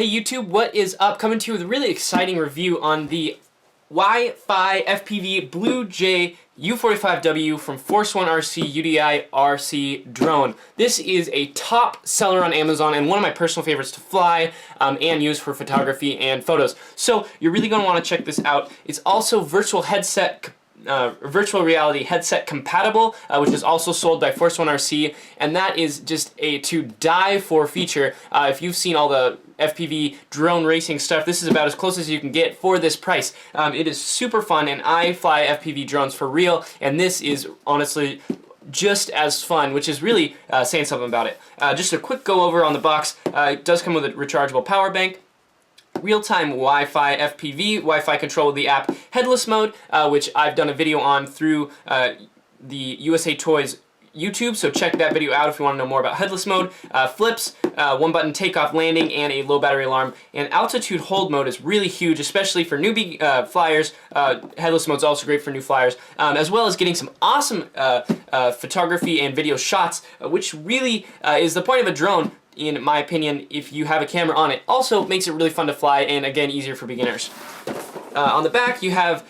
Hey YouTube, what is up? Coming to you with a really exciting review on the Wi-Fi FPV Blue Jay U45W from Force One RC UDI RC drone. This is a top seller on Amazon and one of my personal favorites to fly and use for photography and photos. So you're really going to want to check this out. It's also virtual reality headset compatible, which is also sold by Force One RC, and that is just a to die for feature. If you've seen all the FPV drone racing stuff, this is about as close as you can get for this price. It is super fun, and I fly FPV drones for real, and this is honestly just as fun, which is really saying something about it. Just a quick go over on the box. It does come with a rechargeable power bank, real-time Wi-Fi FPV, Wi-Fi control with the app Headless Mode, which I've done a video on through the USA Toys YouTube, so check that video out if you want to know more about Headless Mode. Flips, one-button takeoff landing, and a low battery alarm. And altitude hold mode is really huge, especially for newbie flyers. Headless Mode is also great for new flyers, as well as getting some awesome photography and video shots, which really is the point of a drone, in my opinion, if you have a camera on it. Also makes it really fun to fly, and again, easier for beginners. On the back, you have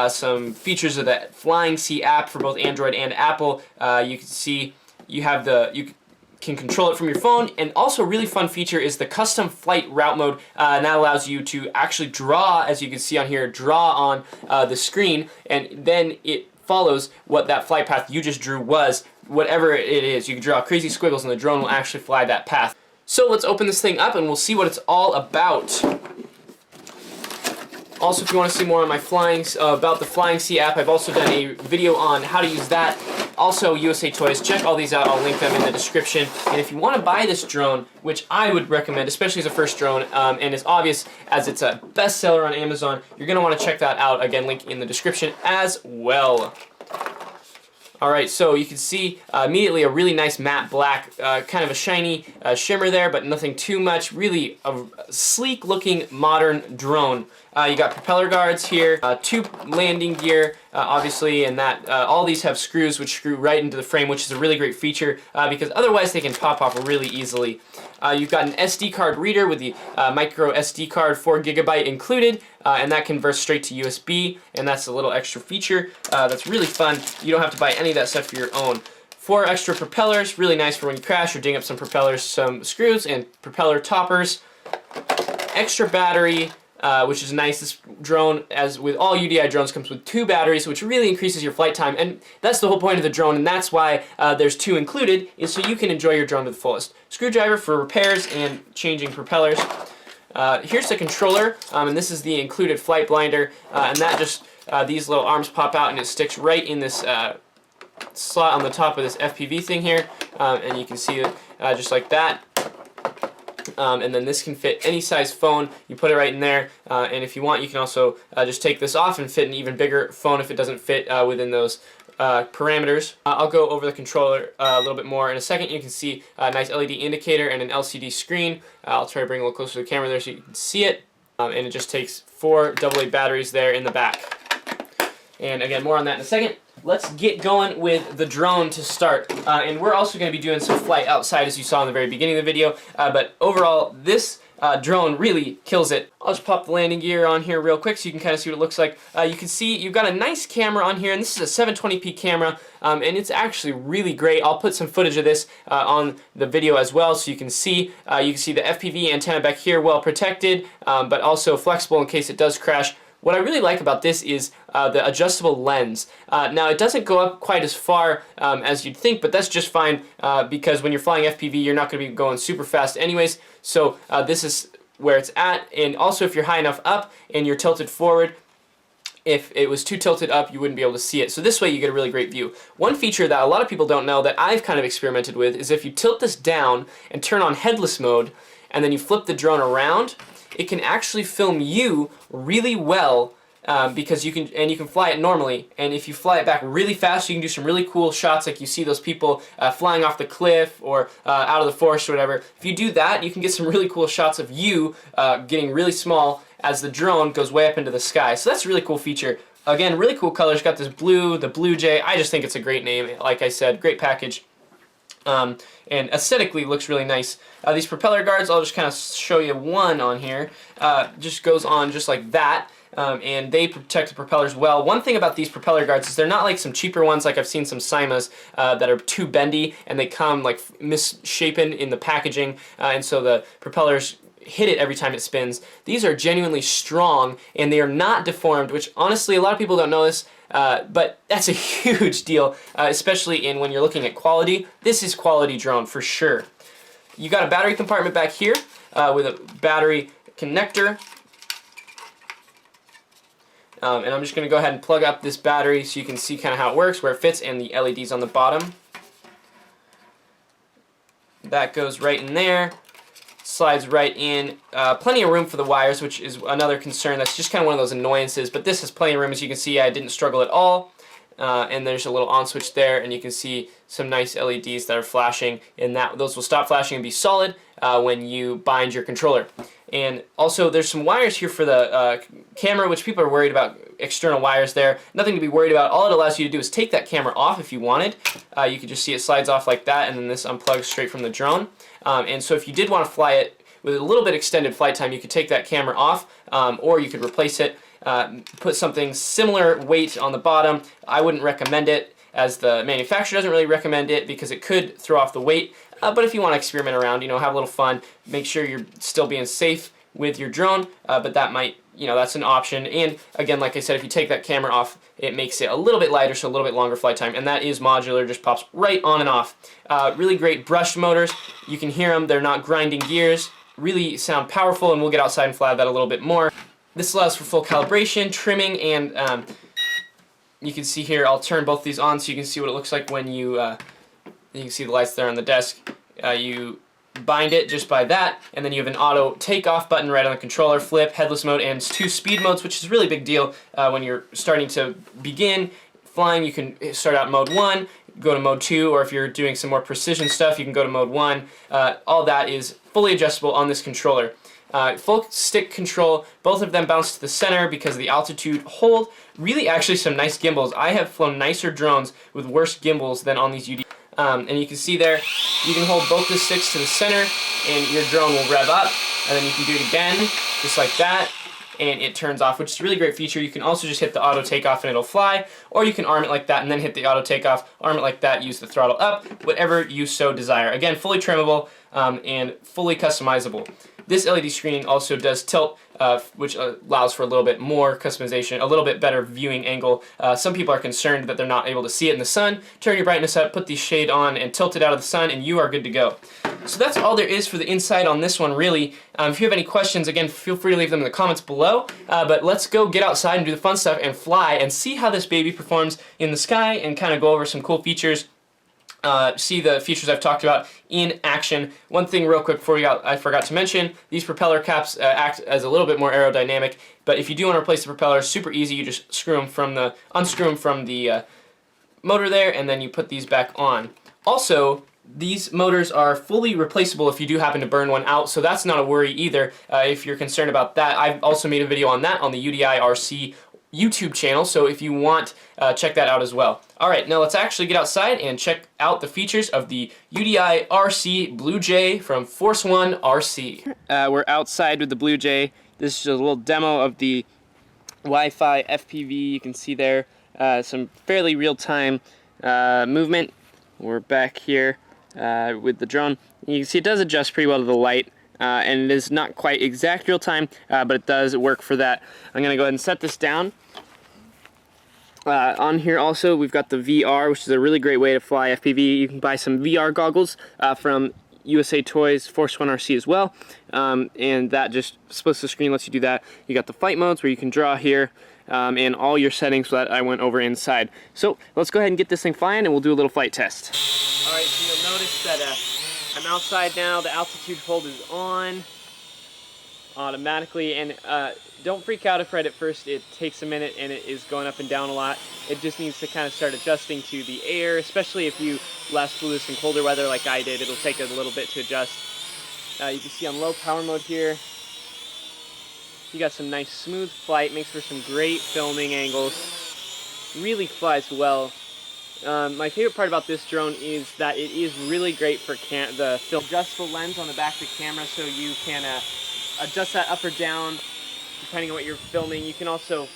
some features of the Flying C app for both Android and Apple. You can see you have you can control it from your phone, and also a really fun feature is the custom flight route mode, and that allows you to actually draw, as you can see on here, draw on the screen, and then it follows what that flight path you just drew was. Whatever it is, you can draw crazy squiggles and the drone will actually fly that path. So let's open this thing up and we'll see what it's all about. Also, if you want to see more on my about the Flying C app, I've also done a video on how to use that. Also, USA Toys, check all these out. I'll link them in the description. And if you want to buy this drone, which I would recommend, especially as a first drone, and it's obvious as it's a bestseller on Amazon, you're going to want to check that out. Again, link in the description as well. Alright, so you can see immediately a really nice matte black, kind of a shiny shimmer there, but nothing too much. Really a sleek looking modern drone. You got propeller guards here, two landing gear, obviously, and that all these have screws which screw right into the frame, which is a really great feature because otherwise they can pop off really easily. You've got an SD card reader with the micro SD card, 4 GB included, and that converts straight to USB, and that's a little extra feature that's really fun. You don't have to buy any of that stuff for your own. 4 extra propellers, really nice for when you crash or ding up some propellers, some screws, and propeller toppers. Extra battery, which is nice. This drone, as with all UDI drones, comes with 2 batteries, which really increases your flight time, and that's the whole point of the drone, and that's why there's 2 included, is so you can enjoy your drone to the fullest. Screwdriver for repairs and changing propellers. Here's the controller, and this is the included flight blinder, and that just, these little arms pop out and it sticks right in this slot on the top of this FPV thing here, and you can see it just like that. And then this can fit any size phone. You put it right in there, and if you want, you can also just take this off and fit an even bigger phone if it doesn't fit within those parameters. I'll go over the controller a little bit more in a second. You can see a nice LED indicator and an LCD screen. I'll try to bring it a little closer to the camera there so you can see it. And it just takes 4 AA batteries there in the back. And again, more on that in a second. Let's get going with the drone to start. And we're also going to be doing some flight outside, as you saw in the very beginning of the video. But overall, this drone really kills it. I'll just pop the landing gear on here real quick so you can kind of see what it looks like. You can see you've got a nice camera on here, and this is a 720p camera, and it's actually really great. I'll put some footage of this on the video as well so you can see. You can see the FPV antenna back here, well protected, but also flexible in case it does crash. What I really like about this is the adjustable lens. Now, it doesn't go up quite as far as you'd think, but that's just fine because when you're flying FPV, you're not going to be going super fast anyways. So this is where it's at. And also, if you're high enough up and you're tilted forward, if it was too tilted up, you wouldn't be able to see it. So this way, you get a really great view. One feature that a lot of people don't know that I've kind of experimented with is if you tilt this down and turn on headless mode, and then you flip the drone around, it can actually film you really well because you can fly it normally, and if you fly it back really fast, you can do some really cool shots like you see those people flying off the cliff or out of the forest or whatever. If you do that, you can get some really cool shots of you getting really small as the drone goes way up into the sky. So that's a really cool feature. Again, really cool colors. Got this blue, the Blue Jay. I just think it's a great name. Like I said, great package. and aesthetically looks really nice. These propeller guards, I'll just kind of show you one on here, just goes on just like that. And they protect the propellers well. One thing about these propeller guards is they're not like some cheaper ones like I've seen some Simas that are too bendy and they come like misshapen in the packaging, and so the propellers hit it every time it spins. These are genuinely strong and they are not deformed, which honestly a lot of people don't know this, but that's a huge deal, especially when you're looking at quality. This is quality drone for sure. You got a battery compartment back here with a battery connector. And I'm just going to go ahead and plug up this battery so you can see kind of how it works, where it fits, and the LEDs on the bottom. That goes right in there, slides right in. Plenty of room for the wires, which is another concern. That's just kind of one of those annoyances, but this has plenty of room. As you can see, I didn't struggle at all. And there's a little on switch there, and you can see some nice LEDs that are flashing, and those will stop flashing and be solid when you bind your controller. And also there's some wires here for the camera, which people are worried about external wires there. Nothing to be worried about. All it allows you to do is take that camera off if you wanted. You can just see it slides off like that, and then this unplugs straight from the drone. And so if you did want to fly it with a little bit extended flight time, you could take that camera off, or you could replace it. Put something similar weight on the bottom. I wouldn't recommend it, as the manufacturer doesn't really recommend it because it could throw off the weight. But if you want to experiment around, have a little fun, make sure you're still being safe with your drone, but that might, that's an option. And again, like I said, if you take that camera off, it makes it a little bit lighter, so a little bit longer flight time, and that is modular, just pops right on and off. Really great brushed motors. You can hear them, they're not grinding gears, really sound powerful, and we'll get outside and fly that a little bit more. This allows for full calibration, trimming, and you can see here, I'll turn both these on so you can see what it looks like when you can see the lights there on the desk. You bind it just by that, and then you have an auto takeoff button right on the controller, flip, headless mode, and 2 speed modes, which is a really big deal when you're starting to begin flying. You can start out mode 1, go to mode 2, or if you're doing some more precision stuff, you can go to mode 1. All that is fully adjustable on this controller. Full stick control, both of them bounce to the center because of the altitude hold. Really actually some nice gimbals. I have flown nicer drones with worse gimbals than on these UDI. And you can see there, you can hold both the sticks to the center and your drone will rev up, and then you can do it again, just like that, and it turns off, which is a really great feature. You can also just hit the auto takeoff and it'll fly, or you can arm it like that and then hit the auto takeoff, arm it like that, use the throttle up, whatever you so desire. Again, fully trimmable and fully customizable. This LED screen also does tilt, which allows for a little bit more customization, a little bit better viewing angle. Some people are concerned that they're not able to see it in the sun. Turn your brightness up, put the shade on, and tilt it out of the sun, and you are good to go. So that's all there is for the inside on this one, really. If you have any questions, again, feel free to leave them in the comments below. But let's go get outside and do the fun stuff and fly and see how this baby performs in the sky and kind of go over some cool features. See the features I've talked about in action. One thing real quick before I forgot to mention, these propeller caps act as a little bit more aerodynamic, but if you do want to replace the propeller, super easy. You just unscrew them from the motor there, and then you put these back on. Also, these motors are fully replaceable if you do happen to burn one out, so that's not a worry either if you're concerned about that. I've also made a video on that on the UDI RC YouTube channel, so if you want, check that out as well. Alright, now let's actually get outside and check out the features of the UDI RC Blue Jay from Force One RC. We're outside with the Blue Jay. This is a little demo of the Wi-Fi FPV. You can see there some fairly real-time movement. We're back here with the drone. You can see it does adjust pretty well to the light. And it is not quite exact real time, but it does work for that. I'm going to go ahead and set this down. On here also we've got the VR, which is a really great way to fly FPV. You can buy some VR goggles from USA Toys Force One RC as well, and that just splits the screen, lets you do that. You got the flight modes where you can draw here, and all your settings that I went over inside. So let's go ahead and get this thing flying and we'll do a little flight test. Alright, so you'll notice that I'm outside now, the altitude hold is on automatically, and don't freak out if right at first it takes a minute and it is going up and down a lot. It just needs to kind of start adjusting to the air, especially if you last flew this in colder weather like I did. It'll take a little bit to adjust. You can see on low power mode here, you got some nice smooth flight, makes for some great filming angles, really flies well. My favorite part about this drone is that it is really great for the film adjustable lens on the back of the camera, so you can adjust that up or down depending on what you're filming. You can also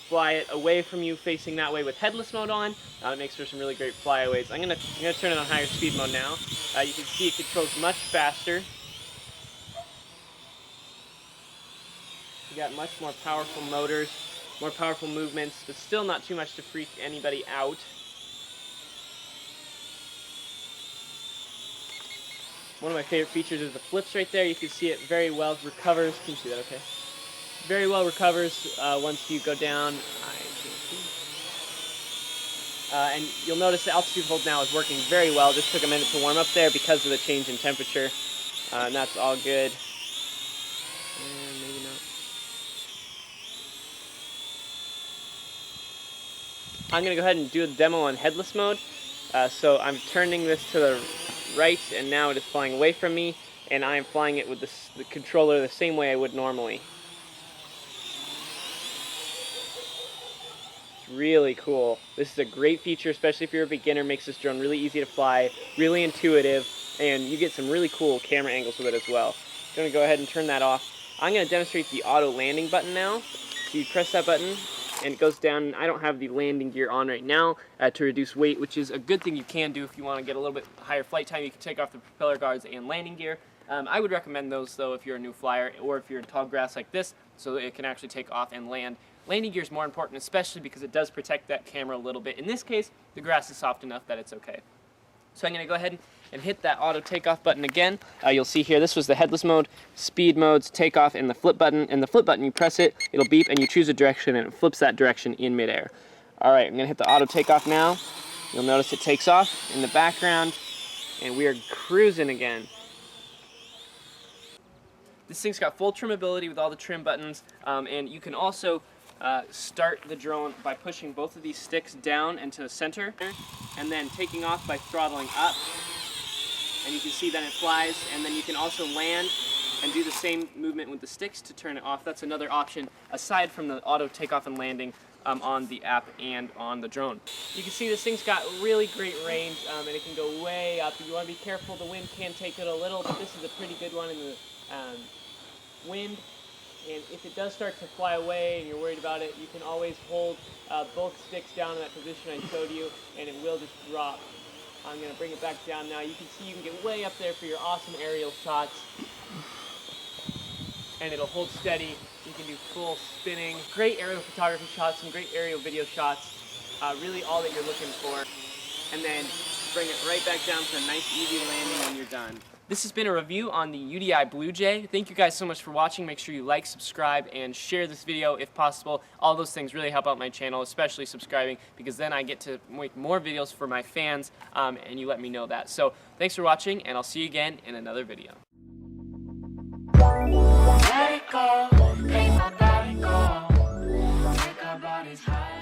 fly it away from you facing that way with headless mode on. It makes for some really great flyaways. I'm gonna turn it on higher speed mode now. You can see it controls much faster. You got much more powerful motors, more powerful movements, but still not too much to freak anybody out. One of my favorite features is the flips right there. You can see it very well recovers. Can you see that okay? Very well recovers once you go down. And you'll notice the altitude hold now is working very well. Just took a minute to warm up there because of the change in temperature. And that's all good. And maybe not. I'm going to go ahead and do a demo on headless mode. So I'm turning this to the right, and now it is flying away from me, and I am flying it with the controller the same way I would normally. It's really cool. This is a great feature, especially if you're a beginner. Makes this drone really easy to fly, really intuitive, and you get some really cool camera angles with it as well. I'm going to go ahead and turn that off. I'm going to demonstrate the auto landing button now. So you press that button, and it goes down. I don't have the landing gear on right now to reduce weight, which is a good thing you can do if you want to get a little bit higher flight time. You can take off the propeller guards and landing gear. I would recommend those though if you're a new flyer or if you're in tall grass like this, so that it can actually take off and land. Landing gear is more important, especially because it does protect that camera a little bit. In this case, the grass is soft enough that it's okay. So I'm going to go ahead and hit that auto takeoff button again. You'll see here, this was the headless mode, speed modes, takeoff, and the flip button. And the flip button, you press it, it'll beep, and you choose a direction, and it flips that direction in midair. All right, I'm going to hit the auto takeoff now. You'll notice it takes off in the background, and we are cruising again. This thing's got full trimability with all the trim buttons, and you can also start the drone by pushing both of these sticks down into the center, and then taking off by throttling up. And you can see that it flies, and then you can also land and do the same movement with the sticks to turn it off. That's another option aside from the auto takeoff and landing on the app and on the drone. You can see this thing's got really great range, and it can go way up. You want to be careful, the wind can take it a little, but this is a pretty good one in the wind. And if it does start to fly away and you're worried about it, you can always hold both sticks down in that position I showed you, and it will just drop. I'm going to bring it back down now. You can see you can get way up there for your awesome aerial shots. And it'll hold steady. You can do full spinning. Great aerial photography shots, some great aerial video shots. Really all that you're looking for. And then bring it right back down to a nice easy landing when you're done. This has been a review on the UDI Blue Jay. Thank you guys so much for watching. Make sure you like, subscribe, and share this video if possible. All those things really help out my channel, especially subscribing, because then I get to make more videos for my fans, and you let me know that. So thanks for watching, and I'll see you again in another video. Let it go, make my body go, make our bodies high.